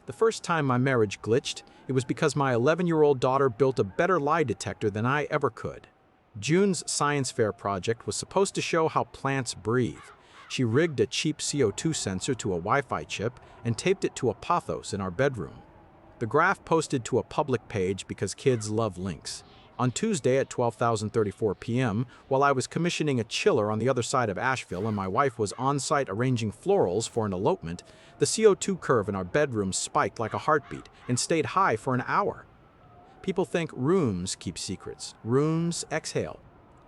The first time my marriage glitched, it was because my 11-year-old daughter built a better lie detector than I ever could. June's science fair project was supposed to show how plants breathe. She rigged a cheap CO2 sensor to a Wi-Fi chip and taped it to a pothos in our bedroom. The graph posted to a public page because kids love links. On Tuesday at 12:34 p.m., while I was commissioning a chiller on the other side of Asheville and my wife was on-site arranging florals for an elopement, the CO2 curve in our bedroom spiked like a heartbeat and stayed high for an hour. People think rooms keep secrets. Rooms exhale.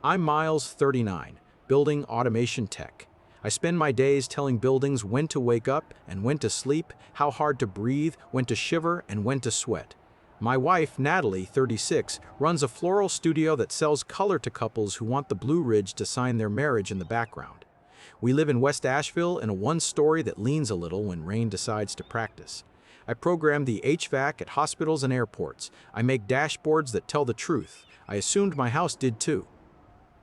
I'm Miles, 39, building automation tech. I spend my days telling buildings when to wake up and when to sleep, how hard to breathe, when to shiver, and when to sweat. My wife, Natalie, 36, runs a floral studio that sells color to couples who want the Blue Ridge to sign their marriage in the background. We live in West Asheville in a one-story that leans a little when rain decides to practice. I program the HVAC at hospitals and airports. I make dashboards that tell the truth. I assumed my house did too.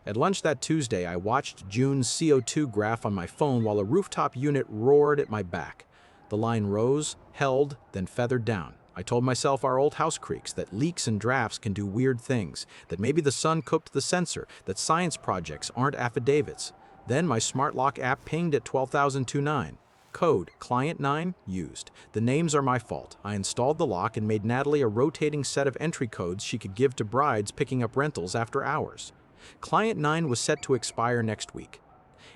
At lunch that Tuesday, I watched June's CO2 graph on my phone while a rooftop unit roared at my back. The line rose, held, then feathered down. I told myself our old house creaks, that leaks and drafts can do weird things, that maybe the sun cooked the sensor, that science projects aren't affidavits. Then my smart lock app pinged at 12,029. Code, client 9, used. The names are my fault. I installed the lock and made Natalie a rotating set of entry codes she could give to brides picking up rentals after hours. Client 9 was set to expire next week.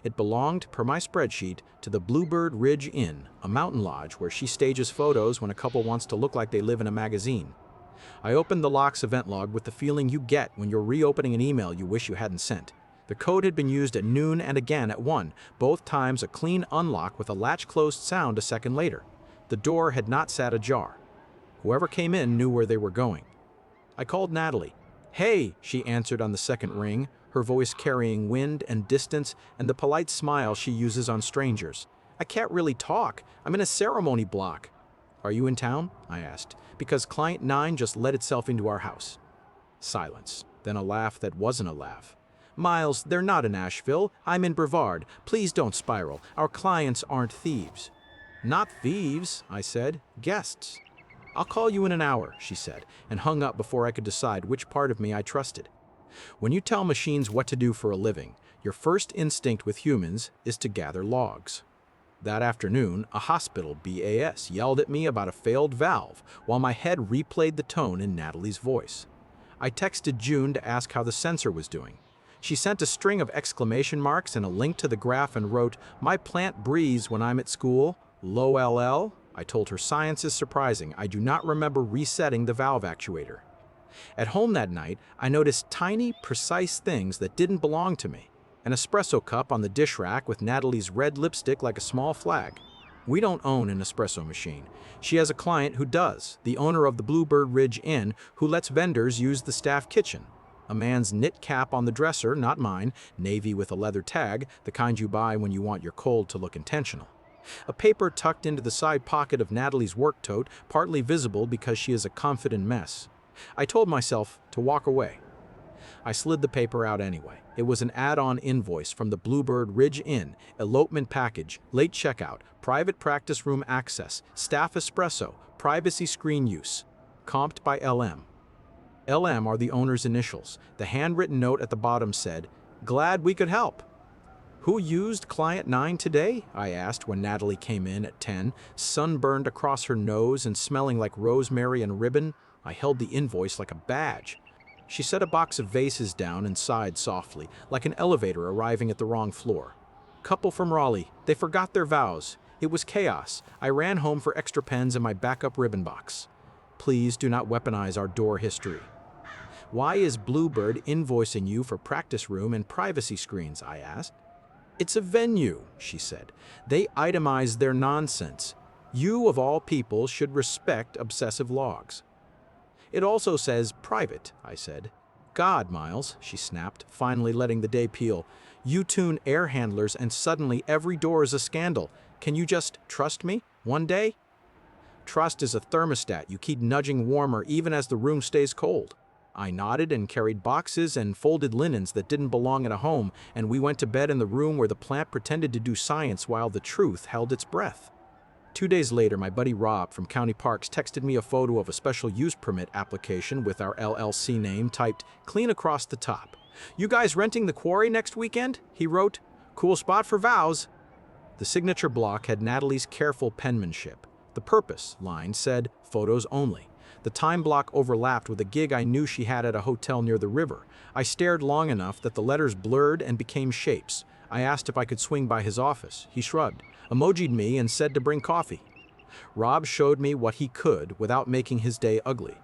It belonged, per my spreadsheet, to the Bluebird Ridge Inn, a mountain lodge where she stages photos when a couple wants to look like they live in a magazine. I opened the lock's event log with the feeling you get when you're reopening an email you wish you hadn't sent. The code had been used at noon and again at 1, both times a clean unlock with a latch-closed sound a second later. The door had not sat ajar. Whoever came in knew where they were going. I called Natalie. "Hey," she answered on the second ring, her voice carrying wind and distance and the polite smile she uses on strangers. "I can't really talk. I'm in a ceremony block." "Are you in town?" I asked, because Client 9 just let itself into our house. Silence, then a laugh that wasn't a laugh. "Miles, they're not in Asheville. I'm in Brevard. Please don't spiral. Our clients aren't thieves." "Not thieves," I said. "Guests." "I'll call you in an hour," she said, and hung up before I could decide which part of me I trusted. When you tell machines what to do for a living, your first instinct with humans is to gather logs. That afternoon, a hospital BAS yelled at me about a failed valve while my head replayed the tone in Natalie's voice. I texted June to ask how the sensor was doing. She sent a string of exclamation marks and a link to the graph and wrote, "My plant breathes when I'm at school. Low LL." I told her science is surprising. I do not remember resetting the valve actuator. At home that night, I noticed tiny, precise things that didn't belong to me. An espresso cup on the dish rack with Natalie's red lipstick like a small flag. We don't own an espresso machine. She has a client who does, the owner of the Bluebird Ridge Inn, who lets vendors use the staff kitchen. A man's knit cap on the dresser, not mine, navy with a leather tag, the kind you buy when you want your cold to look intentional. A paper tucked into the side pocket of Natalie's work tote, partly visible because she is a confident mess. I told myself to walk away. I slid the paper out anyway. It was an add-on invoice from the Bluebird Ridge Inn, elopement package, late checkout, private practice room access, staff espresso, privacy screen use. Comped by LM. LM are the owner's initials. The handwritten note at the bottom said, "Glad we could help." "Who used Client 9 today?" I asked when Natalie came in at 10, sunburned across her nose and smelling like rosemary and ribbon. I held the invoice like a badge. She set a box of vases down and sighed softly, like an elevator arriving at the wrong floor. "Couple from Raleigh. They forgot their vows. It was chaos. I ran home for extra pens and my backup ribbon box." "Please do not weaponize our door history." "Why is Bluebird invoicing you for practice room and privacy screens?" I asked. "It's a venue," she said. "They itemize their nonsense. You, of all people, should respect obsessive logs." "It also says private," I said. "God, Miles," she snapped, finally letting the day peel. "You tune air handlers and suddenly every door is a scandal. Can you just trust me one day?" "Trust is a thermostat you keep nudging warmer even as the room stays cold." I nodded and carried boxes and folded linens that didn't belong in a home, and we went to bed in the room where the plant pretended to do science while the truth held its breath. 2 days later, my buddy Rob from County Parks texted me a photo of a special use permit application with our LLC name typed clean across the top. "You guys renting the quarry next weekend?" he wrote. "Cool spot for vows." The signature block had Natalie's careful penmanship. The purpose line said photos only. The time block overlapped with a gig I knew she had at a hotel near the river. I stared long enough that the letters blurred and became shapes. I asked if I could swing by his office. He shrugged, emojied me, and said to bring coffee. Rob showed me what he could without making his day ugly.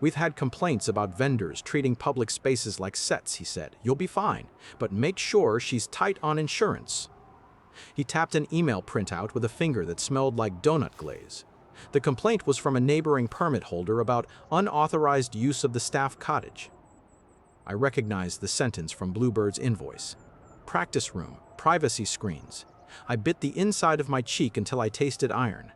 "We've had complaints about vendors treating public spaces like sets," he said. "You'll be fine, but make sure she's tight on insurance." He tapped an email printout with a finger that smelled like donut glaze. The complaint was from a neighboring permit holder about unauthorized use of the staff cottage. I recognized the sentence from Bluebird's invoice. Practice room, privacy screens. I bit the inside of my cheek until I tasted iron.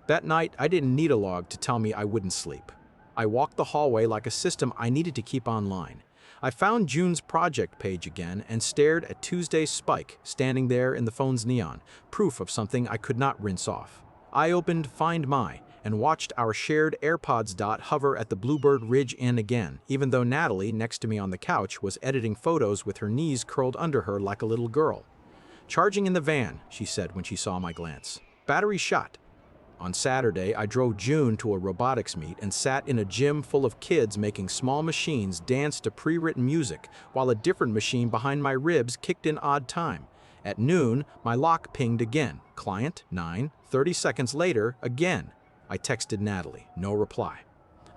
That night, I didn't need a log to tell me I wouldn't sleep. I walked the hallway like a system I needed to keep online. I found June's project page again and stared at Tuesday's spike standing there in the phone's neon, proof of something I could not rinse off. I opened Find My and watched our shared AirPods dot hover at the Bluebird Ridge Inn again, even though Natalie, next to me on the couch, was editing photos with her knees curled under her like a little girl. "Charging in the van," she said when she saw my glance. "Battery shot." On Saturday, I drove June to a robotics meet and sat in a gym full of kids making small machines dance to pre-written music, while a different machine behind my ribs kicked in odd time. At noon, my lock pinged again. Client, 9. 30 seconds later, again. I texted Natalie, no reply.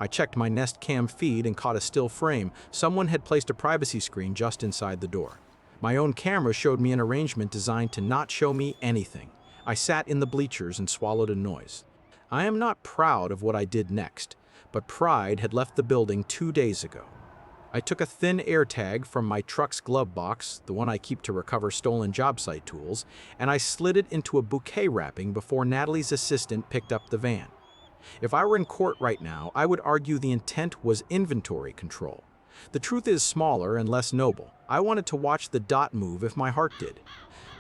I checked my Nest Cam feed and caught a still frame. Someone had placed a privacy screen just inside the door. My own camera showed me an arrangement designed to not show me anything. I sat in the bleachers and swallowed a noise. I am not proud of what I did next, but pride had left the building 2 days ago. I took a thin air tag from my truck's glove box, the one I keep to recover stolen job site tools, and I slid it into a bouquet wrapping before Natalie's assistant picked up the van. If I were in court right now, I would argue the intent was inventory control. The truth is smaller and less noble. I wanted to watch the dot move if my heart did.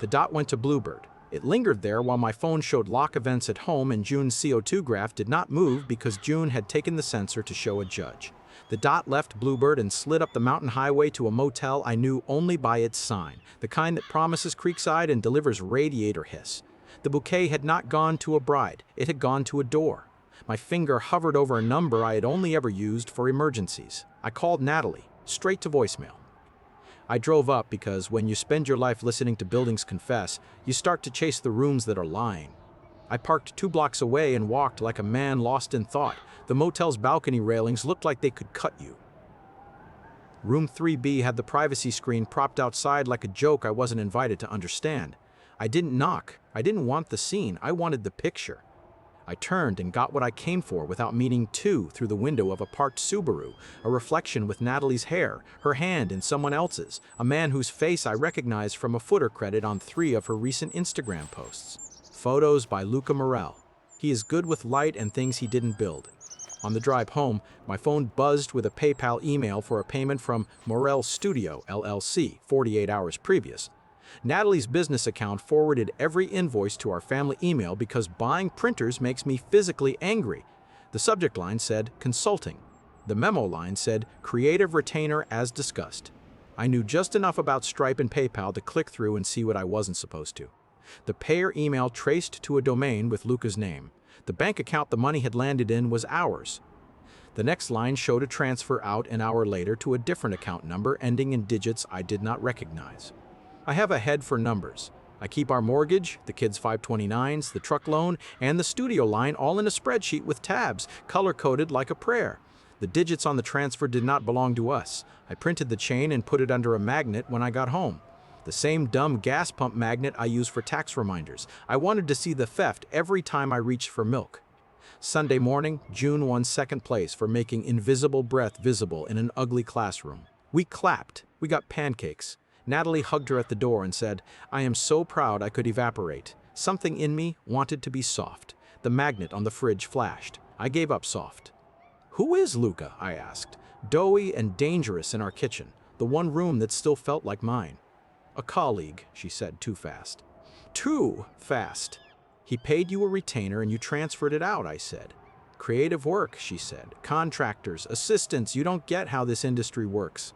The dot went to Bluebird. It lingered there while my phone showed lock events at home, and June's CO2 graph did not move because June had taken the sensor to show a judge. The dot left Bluebird and slid up the mountain highway to a motel I knew only by its sign, the kind that promises Creekside and delivers radiator hiss. The bouquet had not gone to a bride, it had gone to a door. My finger hovered over a number I had only ever used for emergencies. I called Natalie, straight to voicemail. I drove up because when you spend your life listening to buildings confess, you start to chase the rooms that are lying. I parked 2 blocks away and walked like a man lost in thought. The motel's balcony railings looked like they could cut you. Room 3B had the privacy screen propped outside like a joke I wasn't invited to understand. I didn't knock. I didn't want the scene. I wanted the picture. I turned and got what I came for without meaning to through the window of a parked Subaru, a reflection with Natalie's hair, her hand in someone else's, a man whose face I recognized from a footer credit on 3 of her recent Instagram posts. Photos by Luca Morel. He is good with light and things he didn't build. On the drive home, my phone buzzed with a PayPal email for a payment from Morel Studio, LLC, 48 hours previous. Natalie's business account forwarded every invoice to our family email because buying printers makes me physically angry. The subject line said, consulting. The memo line said, creative retainer as discussed. I knew just enough about Stripe and PayPal to click through and see what I wasn't supposed to. The payer email traced to a domain with Luca's name. The bank account the money had landed in was ours. The next line showed a transfer out an hour later to a different account number ending in digits I did not recognize. I have a head for numbers. I keep our mortgage, the kids' 529s, the truck loan, and the studio line all in a spreadsheet with tabs, color-coded like a prayer. The digits on the transfer did not belong to us. I printed the chain and put it under a magnet when I got home. The same dumb gas pump magnet I use for tax reminders. I wanted to see the theft every time I reached for milk. Sunday morning, June won second place for making invisible breath visible in an ugly classroom. We clapped. We got pancakes. Natalie hugged her at the door and said, I am so proud I could evaporate. Something in me wanted to be soft. The magnet on the fridge flashed. I gave up soft. Who is Luca? I asked. Doughy and dangerous in our kitchen, the one room that still felt like mine. A colleague, she said too fast. Too fast. He paid you a retainer and you transferred it out, I said. Creative work, she said. Contractors, assistants, you don't get how this industry works.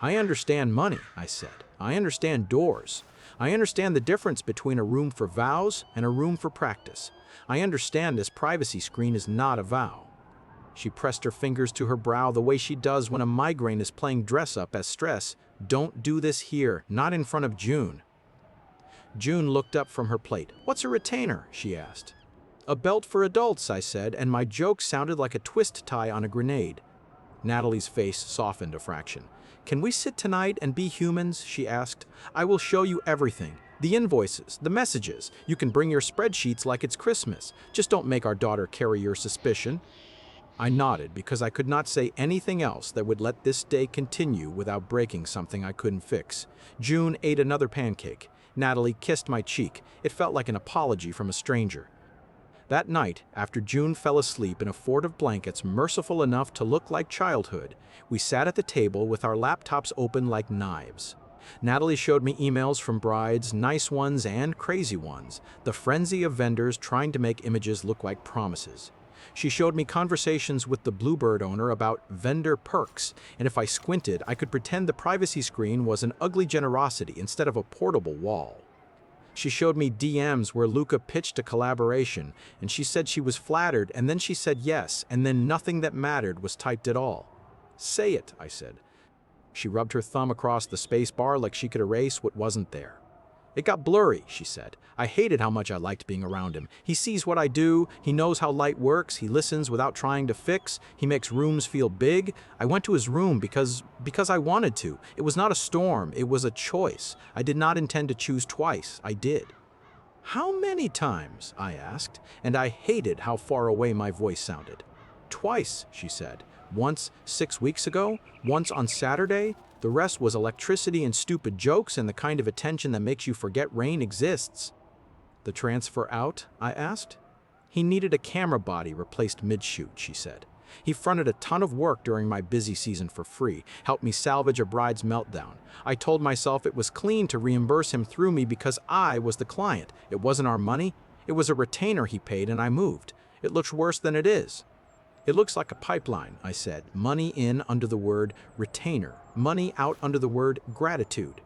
I understand money, I said. I understand doors. I understand the difference between a room for vows and a room for practice. I understand this privacy screen is not a vow. She pressed her fingers to her brow the way she does when a migraine is playing dress-up as stress. Don't do this here, not in front of June. June looked up from her plate. What's a retainer? She asked. A belt for adults, I said, and my joke sounded like a twist tie on a grenade. Natalie's face softened a fraction. Can we sit tonight and be humans? She asked. I will show you everything. The invoices, the messages. You can bring your spreadsheets like it's Christmas. Just don't make our daughter carry your suspicion. I nodded because I could not say anything else that would let this day continue without breaking something I couldn't fix. June ate another pancake. Natalie kissed my cheek. It felt like an apology from a stranger. That night, after June fell asleep in a fort of blankets merciful enough to look like childhood, we sat at the table with our laptops open like knives. Natalie showed me emails from brides, nice ones and crazy ones, the frenzy of vendors trying to make images look like promises. She showed me conversations with the Bluebird owner about vendor perks, and if I squinted, I could pretend the privacy screen was an ugly generosity instead of a portable wall. She showed me DMs where Luca pitched a collaboration, and she said she was flattered, and then she said yes, and then nothing that mattered was typed at all. Say it, I said. She rubbed her thumb across the space bar like she could erase what wasn't there. It got blurry, she said. I hated how much I liked being around him. He sees what I do, he knows how light works, he listens without trying to fix, he makes rooms feel big. I went to his room because I wanted to. It was not a storm, it was a choice. I did not intend to choose twice, I did. How many times? I asked, and I hated how far away my voice sounded. Twice, she said. Once 6 weeks ago, once on Saturday. The rest was electricity and stupid jokes and the kind of attention that makes you forget rain exists. The transfer out? I asked. He needed a camera body replaced mid-shoot, she said. He fronted a ton of work during my busy season for free, helped me salvage a bride's meltdown. I told myself it was clean to reimburse him through me because I was the client. It wasn't our money. It was a retainer he paid and I moved. It looks worse than it is. It looks like a pipeline, I said. Money in under the word retainer, money out under the word gratitude.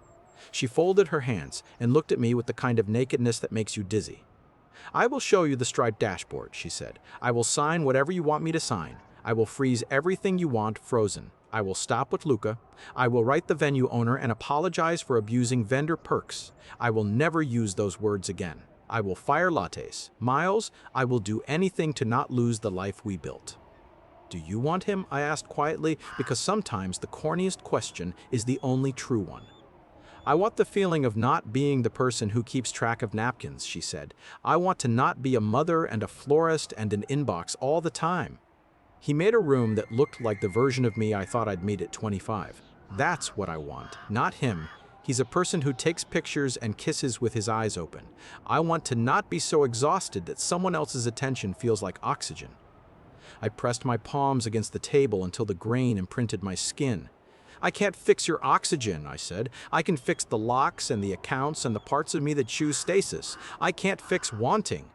She folded her hands and looked at me with the kind of nakedness that makes you dizzy. I will show you the Stripe dashboard, she said. I will sign whatever you want me to sign. I will freeze everything you want frozen. I will stop with Luca. I will write the venue owner and apologize for abusing vendor perks. I will never use those words again. I will fire lattes. Miles, I will do anything to not lose the life we built. Do you want him? I asked quietly, because sometimes the corniest question is the only true one. I want the feeling of not being the person who keeps track of napkins, she said. I want to not be a mother and a florist and an inbox all the time. He made a room that looked like the version of me I thought I'd meet at 25. That's what I want, not him. He's a person who takes pictures and kisses with his eyes open. I want to not be so exhausted that someone else's attention feels like oxygen. I pressed my palms against the table until the grain imprinted my skin. I can't fix your oxygen, I said. I can fix the locks and the accounts and the parts of me that choose stasis. I can't fix wanting.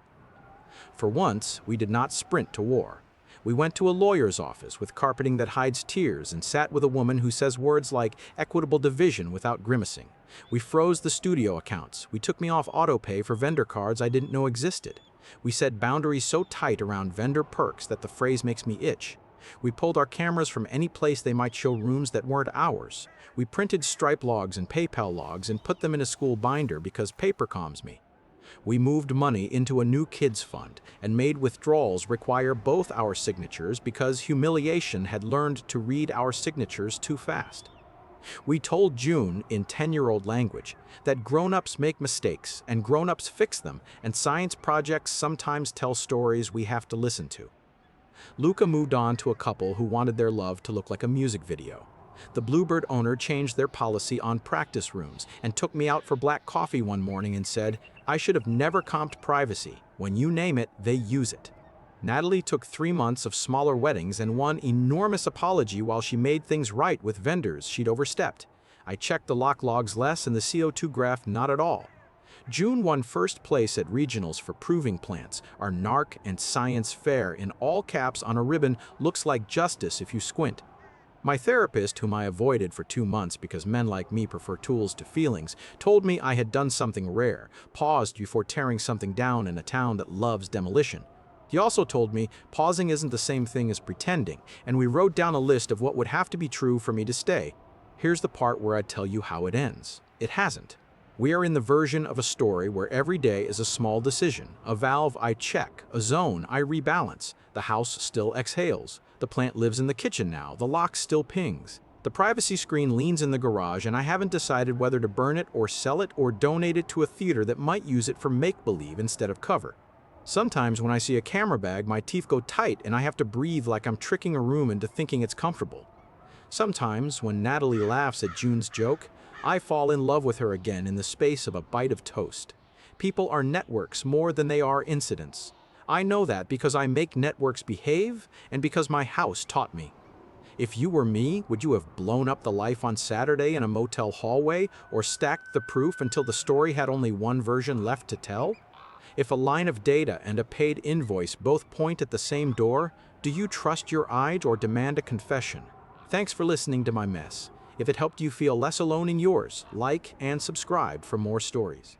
For once, we did not sprint to war. We went to a lawyer's office with carpeting that hides tears and sat with a woman who says words like equitable division without grimacing. We froze the studio accounts. We took me off autopay for vendor cards I didn't know existed. We set boundaries so tight around vendor perks that the phrase makes me itch. We pulled our cameras from any place they might show rooms that weren't ours. We printed Stripe logs and PayPal logs and put them in a school binder because paper calms me. We moved money into a new kids fund and made withdrawals require both our signatures because humiliation had learned to read our signatures too fast. We told June in 10-year-old language that grown-ups make mistakes and grown-ups fix them, and science projects sometimes tell stories we have to listen to. Luca moved on to a couple who wanted their love to look like a music video. The Bluebird owner changed their policy on practice rooms and took me out for black coffee one morning and said, I should have never comped privacy. When you name it, they use it. Natalie took 3 months of smaller weddings and one enormous apology while she made things right with vendors she'd overstepped. I checked the lock logs less and the CO2 graph not at all. June won first place at regionals for proving plants. Our narc and science fair in all caps on a ribbon looks like justice if you squint. My therapist, whom I avoided for 2 months because men like me prefer tools to feelings, told me I had done something rare, paused before tearing something down in a town that loves demolition. He also told me pausing isn't the same thing as pretending, and we wrote down a list of what would have to be true for me to stay. Here's the part where I tell you how it ends. It hasn't. We are in the version of a story where every day is a small decision, a valve I check, a zone I rebalance. The house still exhales. The plant lives in the kitchen now. The lock still pings. The privacy screen leans in the garage, and I haven't decided whether to burn it or sell it or donate it to a theater that might use it for make-believe instead of cover. Sometimes when I see a camera bag, my teeth go tight and I have to breathe like I'm tricking a room into thinking it's comfortable. Sometimes, when Natalie laughs at June's joke, I fall in love with her again in the space of a bite of toast. People are networks more than they are incidents. I know that because I make networks behave and because my house taught me. If you were me, would you have blown up the life on Saturday in a motel hallway or stacked the proof until the story had only one version left to tell? If a line of data and a paid invoice both point at the same door, do you trust your eyes or demand a confession? Thanks for listening to my mess. If it helped you feel less alone in yours, like and subscribe for more stories.